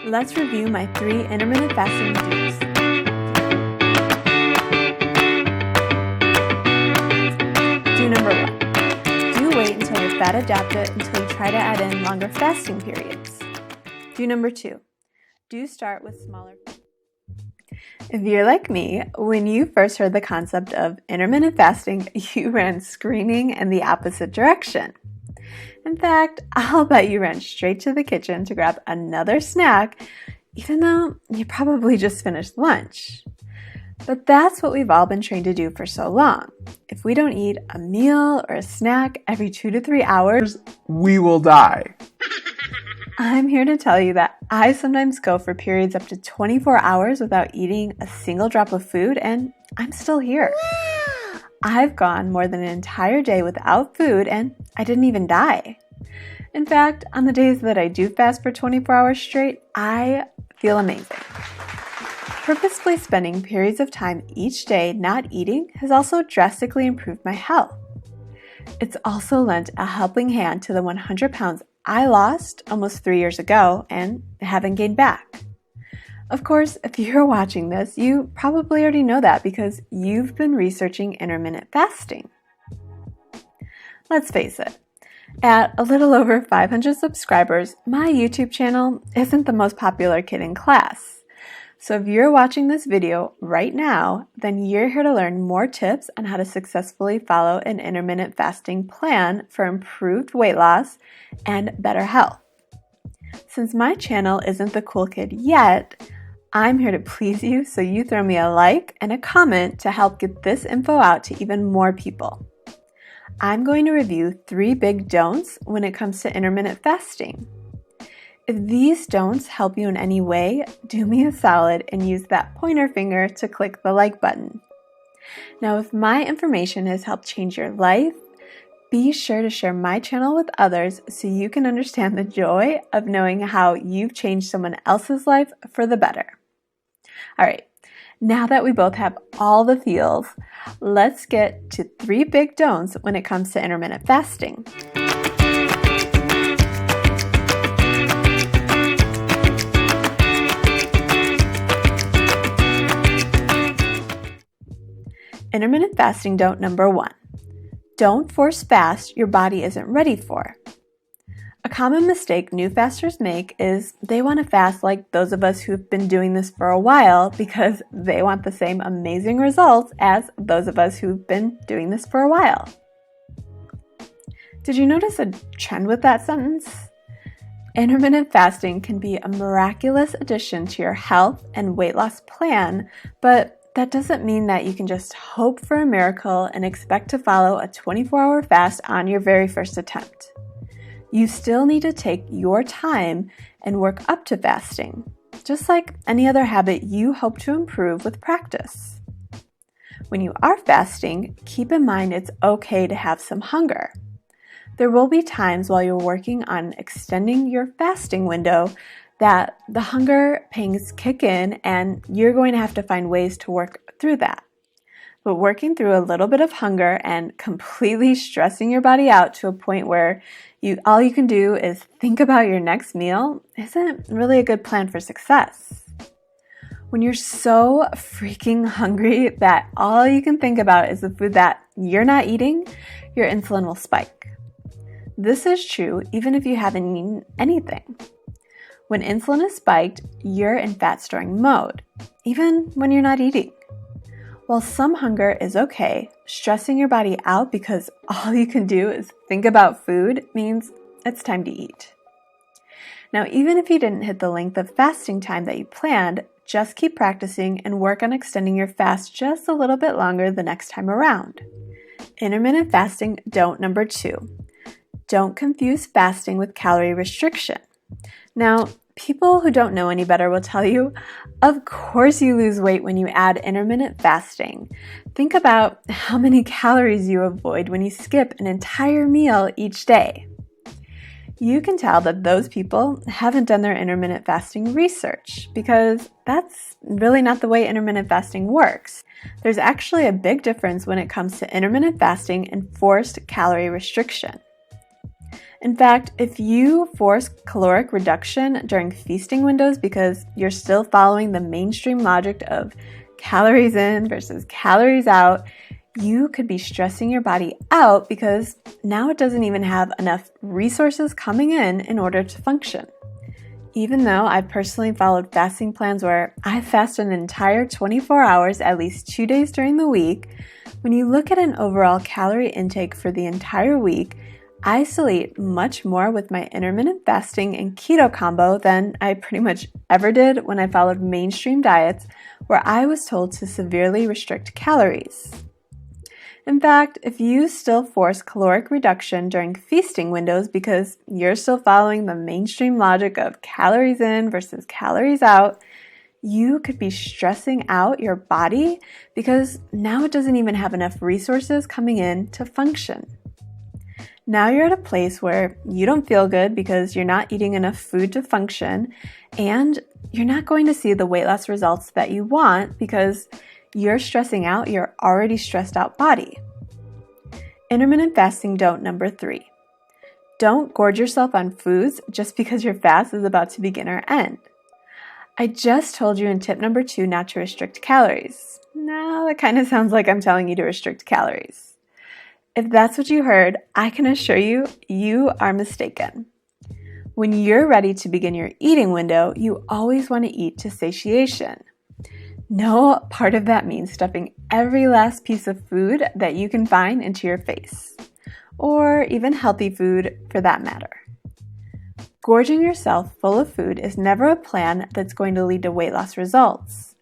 Let's review my 3 intermittent fasting do's. Do number 1. Do wait until you're fat adapted until you try to add in longer fasting periods. Do number 2. Do start with smaller. If you're like me, when you first heard the concept of intermittent fasting, you ran screaming in the opposite direction. In fact, I'll bet you ran straight to the kitchen to grab another snack, even though you probably just finished lunch. But that's what we've all been trained to do for so long. If we don't eat a meal or a snack every 2 to 3 hours, we will die. I'm here to tell you that I sometimes go for periods up to 24 hours without eating a single drop of food, and I'm still here. I've gone more than an entire day without food, and I didn't even die. In fact, on the days that I do fast for 24 hours straight, I feel amazing. Purposefully spending periods of time each day not eating has also drastically improved my health. It's also lent a helping hand to the 100 pounds I lost almost 3 years ago and haven't gained back. Of course, if you're watching this, you probably already know that because you've been researching intermittent fasting. Let's face it, at a little over 500 subscribers, my YouTube channel isn't the most popular kid in class. So if you're watching this video right now, then you're here to learn more tips on how to successfully follow an intermittent fasting plan for improved weight loss and better health. Since my channel isn't the cool kid yet, I'm here to please you, so you throw me a like and a comment to help get this info out to even more people. I'm going to review 3 big don'ts when it comes to intermittent fasting. If these don'ts help you in any way, do me a solid and use that pointer finger to click the like button. Now, if my information has helped change your life, be sure to share my channel with others so you can understand the joy of knowing how you've changed someone else's life for the better. All right, now that we both have all the feels, let's get to 3 big don'ts when it comes to intermittent fasting. Intermittent fasting don't number 1. Don't force fast your body isn't ready for. A common mistake new fasters make is they want to fast like those of us who've been doing this for a while because they want the same amazing results as those of us who've been doing this for a while. Did you notice a trend with that sentence? Intermittent fasting can be a miraculous addition to your health and weight loss plan, but that doesn't mean that you can just hope for a miracle and expect to follow a 24-hour fast on your very first attempt. You still need to take your time and work up to fasting, just like any other habit you hope to improve with practice. When you are fasting, keep in mind it's okay to have some hunger. There will be times while you're working on extending your fasting window that the hunger pangs kick in and you're going to have to find ways to work through that. But working through a little bit of hunger and completely stressing your body out to a point where all you can do is think about your next meal isn't really a good plan for success. When you're so freaking hungry that all you can think about is the food that you're not eating, your insulin will spike. This is true even if you haven't eaten anything. When insulin is spiked, you're in fat storing mode, even when you're not eating. While some hunger is okay, stressing your body out because all you can do is think about food means it's time to eat. Now, even if you didn't hit the length of fasting time that you planned, just keep practicing and work on extending your fast just a little bit longer the next time around. Intermittent fasting don't number 2. Don't confuse fasting with calorie restriction. Now, people who don't know any better will tell you, of course you lose weight when you add intermittent fasting. Think about how many calories you avoid when you skip an entire meal each day. You can tell that those people haven't done their intermittent fasting research because that's really not the way intermittent fasting works. There's actually a big difference when it comes to intermittent fasting and forced calorie restriction. In fact, if you force caloric reduction during feasting windows because you're still following the mainstream logic of calories in versus calories out, you could be stressing your body out because now it doesn't even have enough resources coming in order to function. Even though I've personally followed fasting plans where I fast an entire 24 hours at least 2 days during the week, when you look at an overall calorie intake for the entire week, I still eat much more with my intermittent fasting and keto combo than I pretty much ever did when I followed mainstream diets where I was told to severely restrict calories. In fact, if you still force caloric reduction during feasting windows because you're still following the mainstream logic of calories in versus calories out, you could be stressing out your body because now it doesn't even have enough resources coming in to function. Now you're at a place where you don't feel good because you're not eating enough food to function, and you're not going to see the weight loss results that you want because you're stressing out your already stressed out body. Intermittent fasting don't number 3. Don't gorge yourself on foods just because your fast is about to begin or end. I just told you in tip number 2 not to restrict calories. Now that kind of sounds like I'm telling you to restrict calories. If that's what you heard, I can assure you, you are mistaken. When you're ready to begin your eating window, you always want to eat to satiation. No part of that means stuffing every last piece of food that you can find into your face, or even healthy food for that matter. Gorging yourself full of food is never a plan that's going to lead to weight loss results.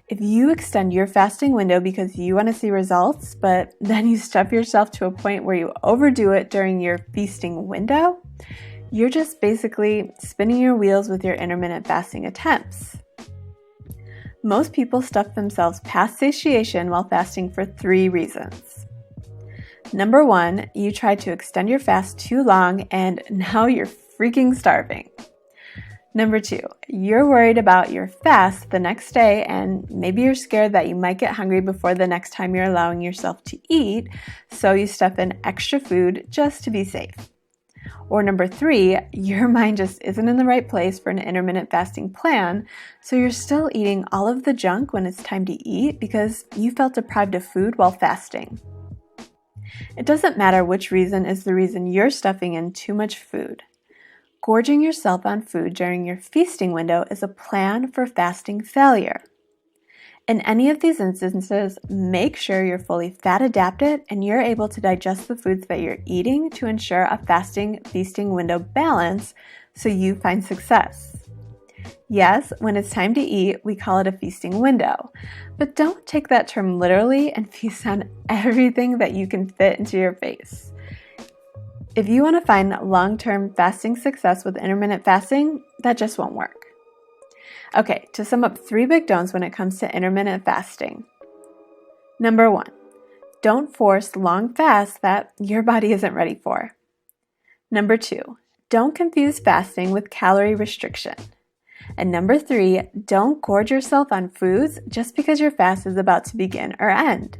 If you extend your fasting window because you want to see results, but then you stuff yourself to a point where you overdo it during your feasting window, you're just basically spinning your wheels with your intermittent fasting attempts. Most people stuff themselves past satiation while fasting for 3 reasons. Number 1, you tried to extend your fast too long and now you're freaking starving. Number 2, you're worried about your fast the next day and maybe you're scared that you might get hungry before the next time you're allowing yourself to eat, so you stuff in extra food just to be safe. Or number 3, your mind just isn't in the right place for an intermittent fasting plan, so you're still eating all of the junk when it's time to eat because you felt deprived of food while fasting. It doesn't matter which reason is the reason you're stuffing in too much food. Gorging yourself on food during your feasting window is a plan for fasting failure. In any of these instances, make sure you're fully fat adapted and you're able to digest the foods that you're eating to ensure a fasting-feasting window balance so you find success. Yes, when it's time to eat, we call it a feasting window, but don't take that term literally and feast on everything that you can fit into your face. If you want to find long-term fasting success with intermittent fasting, that just won't work. Okay, to sum up 3 big don'ts when it comes to intermittent fasting. Number 1, don't force long fasts that your body isn't ready for. Number 2, don't confuse fasting with calorie restriction. And number 3, don't gorge yourself on foods just because your fast is about to begin or end.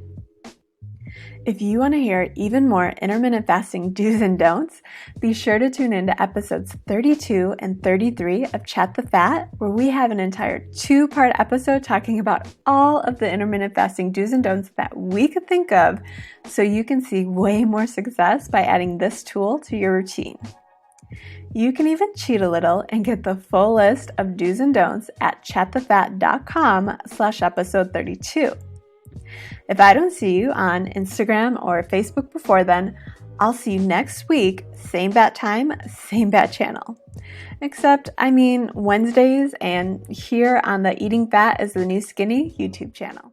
If you want to hear even more intermittent fasting do's and don'ts, be sure to tune in to episodes 32 and 33 of Chat the Fat, where we have an entire 2-part episode talking about all of the intermittent fasting do's and don'ts that we could think of so you can see way more success by adding this tool to your routine. You can even cheat a little and get the full list of do's and don'ts at chatthefat.com/episode 32. If I don't see you on Instagram or Facebook before then, I'll see you next week, same bat time, same bat channel. Except, Wednesdays and here on the Eating Fat is the New Skinny YouTube channel.